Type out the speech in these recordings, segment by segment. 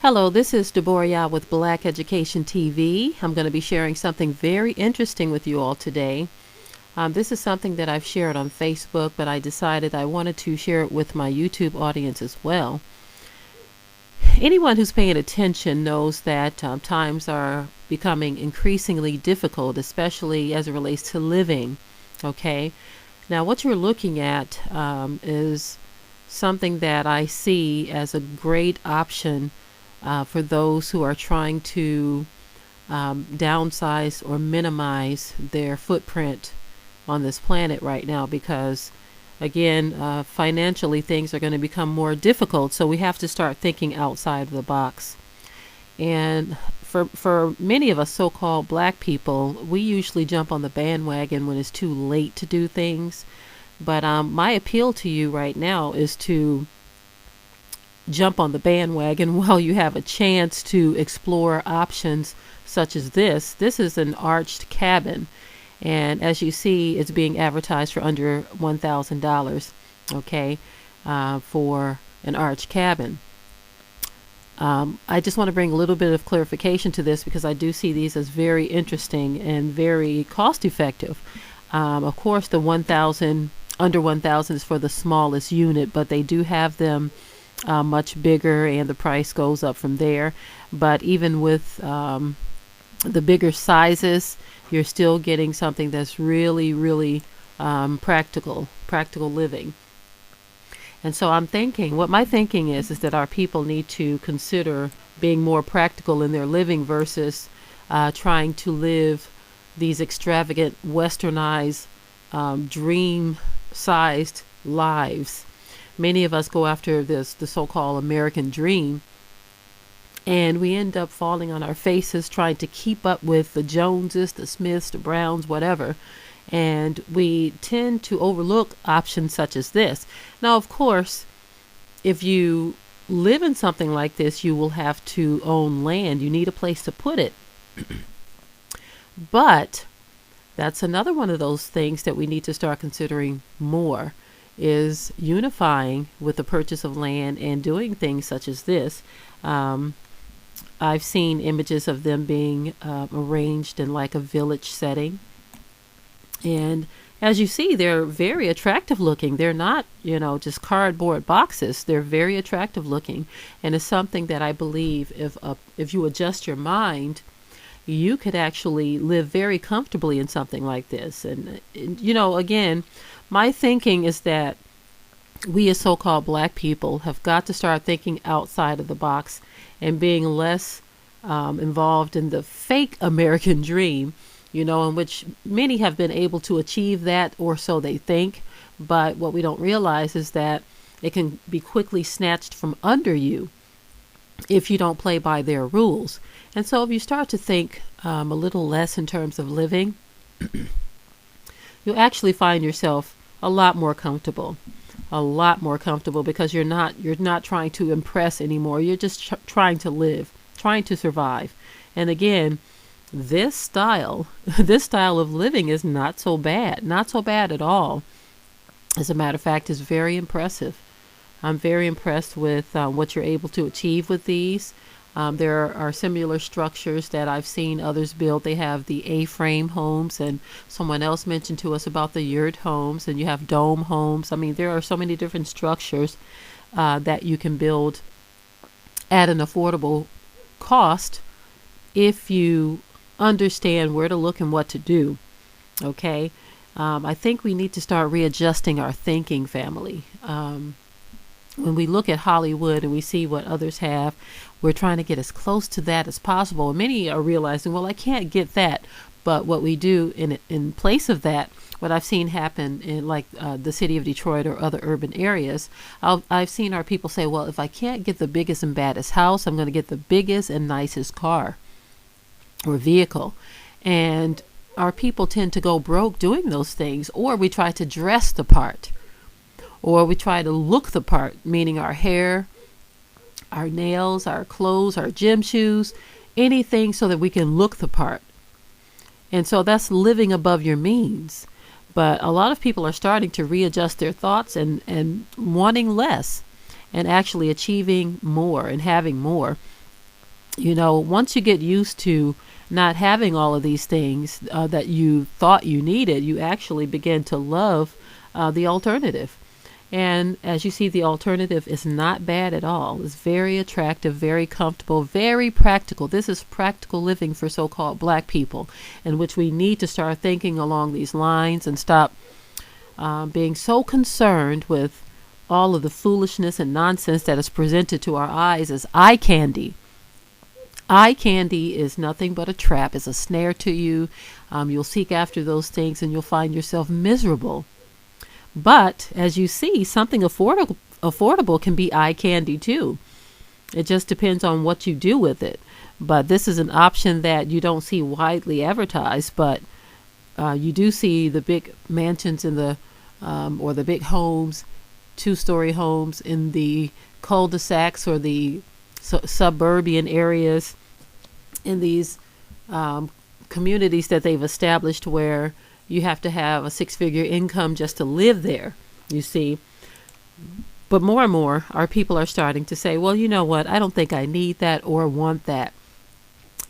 Hello, this is Deborah with Black Education TV. I'm going to be sharing something very interesting with you all today. This is something that I've shared on Facebook, but I decided I wanted to share it with my YouTube audience as well. Anyone who's paying attention knows that times are becoming increasingly difficult, especially as it relates to living. Okay, now what you're looking at is something that I see as a great option for those who are trying to downsize or minimize their footprint on this planet right now, because again, financially things are going to become more difficult, so we have to start thinking outside of the box. And for many of us so-called black people, we usually jump on the bandwagon when it's too late to do things. But my appeal to you right now is to jump on the bandwagon while you have a chance to explore options such as this. This is an arched cabin, and as you see, it's being advertised for under $1,000, okay, for an arched cabin. I just want to bring a little bit of clarification to this because I do see these as very interesting and very cost effective. Of course, the 1,000 under 1,000 is for the smallest unit, but they do have them much bigger, and the price goes up from there. But even with the bigger sizes, you're still getting something that's really practical living. And so I'm thinking, what my thinking is that our people need to consider being more practical in their living versus trying to live these extravagant, westernized, dream-sized lives. Many of us go after the so-called American dream, and we end up falling on our faces trying to keep up with the Joneses, the Smiths, the Browns, whatever. And we tend to overlook options such as this. Now, of course, if you live in something like this, you will have to own land. You need a place to put it. But that's another one of those things that we need to start considering more, is unifying with the purchase of land and doing things such as this. I've seen images of them being arranged in like a village setting. And as you see, they're very attractive looking. They're not, just cardboard boxes. They're very attractive looking. And it's something that I believe if you adjust your mind, you could actually live very comfortably in something like this. And again, my thinking is that we as so-called black people have got to start thinking outside of the box and being less involved in the fake American dream, in which many have been able to achieve that, or so they think. But what we don't realize is that it can be quickly snatched from under you if you don't play by their rules. And so if you start to think a little less in terms of living, you'll actually find yourself a lot more comfortable, because you're not trying to impress anymore. You're just trying to live, trying to survive. And again, this style of living is not so bad at all. As a matter of fact, it's very impressive. I'm very impressed with what you're able to achieve with these. There are similar structures that I've seen others build. They have the A-frame homes, and someone else mentioned to us about the yurt homes, and you have dome homes. I mean, there are so many different structures that you can build at an affordable cost if you understand where to look and what to do. Okay? I think we need to start readjusting our thinking, family. When we look at Hollywood and we see what others have, we're trying to get as close to that as possible. And many are realizing, well, I can't get that. But what we do in place of that, what I've seen happen in like the city of Detroit or other urban areas, I've seen our people say, well, if I can't get the biggest and baddest house, I'm going to get the biggest and nicest car or vehicle. And our people tend to go broke doing those things, or we try to dress the part. Or we try to look the part, meaning our hair, our nails, our clothes, our gym shoes, anything so that we can look the part. And so that's living above your means. But a lot of people are starting to readjust their thoughts and wanting less and actually achieving more and having more. Once you get used to not having all of these things that you thought you needed, you actually begin to love the alternative. And as you see, the alternative is not bad at all. It's very attractive, very comfortable, very practical. This is practical living for so-called black people, in which we need to start thinking along these lines and stop being so concerned with all of the foolishness and nonsense that is presented to our eyes as eye candy. Eye candy is nothing but a trap, it's a snare to you. You'll seek after those things and you'll find yourself miserable. But as you see, something affordable can be eye candy too. It just depends on what you do with it. But this is an option that you don't see widely advertised, but you do see the big mansions in the or the big homes, two-story homes in the cul-de-sacs or the suburban areas in these communities that they've established where you have to have a six-figure income just to live there, you see. But more and more, our people are starting to say, well, you know what? I don't think I need that or want that.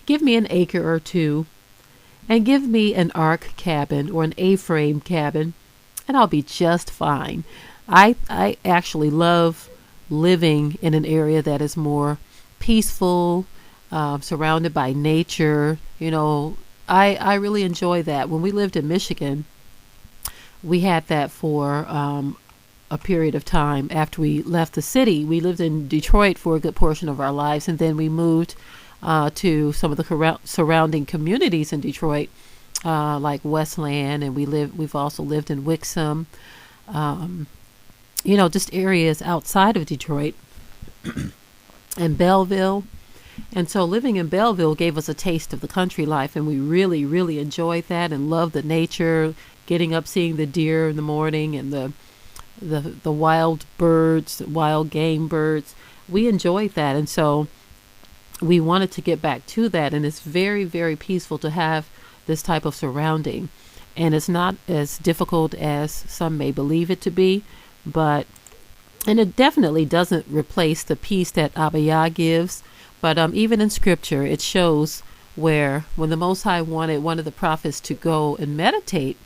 Give me an acre or two and give me an ark cabin or an A-frame cabin and I'll be just fine. I actually love living in an area that is more peaceful, surrounded by nature. I really enjoy that. When we lived in Michigan, we had that for a period of time. After we left the city, we lived in Detroit for a good portion of our lives, and then we moved to some of the surrounding communities in Detroit, like Westland, and we've also lived in Wixom, just areas outside of Detroit and Belleville. And so living in Belleville gave us a taste of the country life, and we really, really enjoyed that and loved the nature, getting up, seeing the deer in the morning and the wild birds, wild game birds. We enjoyed that, and so we wanted to get back to that. And it's very, very peaceful to have this type of surrounding. And it's not as difficult as some may believe it to be, and it definitely doesn't replace the peace that Abba Yah gives. But even in scripture, it shows where when the Most High wanted one of the prophets to go and meditate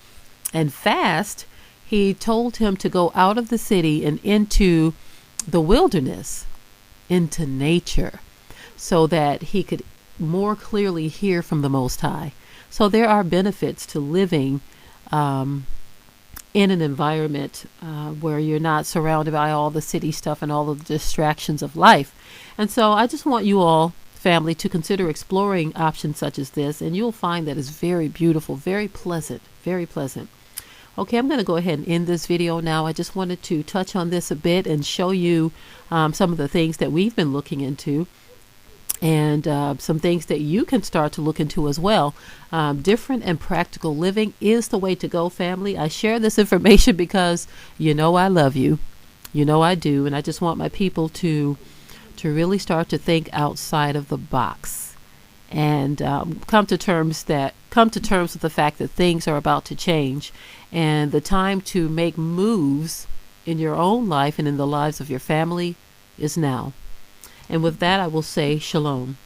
and fast, he told him to go out of the city and into the wilderness, into nature, so that he could more clearly hear from the Most High. So there are benefits to living in an environment where you're not surrounded by all the city stuff and all of the distractions of life. And so I just want you all, family, to consider exploring options such as this, and you'll find that it's very beautiful, very pleasant, very pleasant. Okay, I'm going to go ahead and end this video now. I just wanted to touch on this a bit and show you some of the things that we've been looking into, and some things that you can start to look into as well. Different and practical living is the way to go, family. I share this information because I love you. I do. And I just want my people to really start to think outside of the box and come to terms with the fact that things are about to change, and the time to make moves in your own life and in the lives of your family is now. And with that, I will say shalom.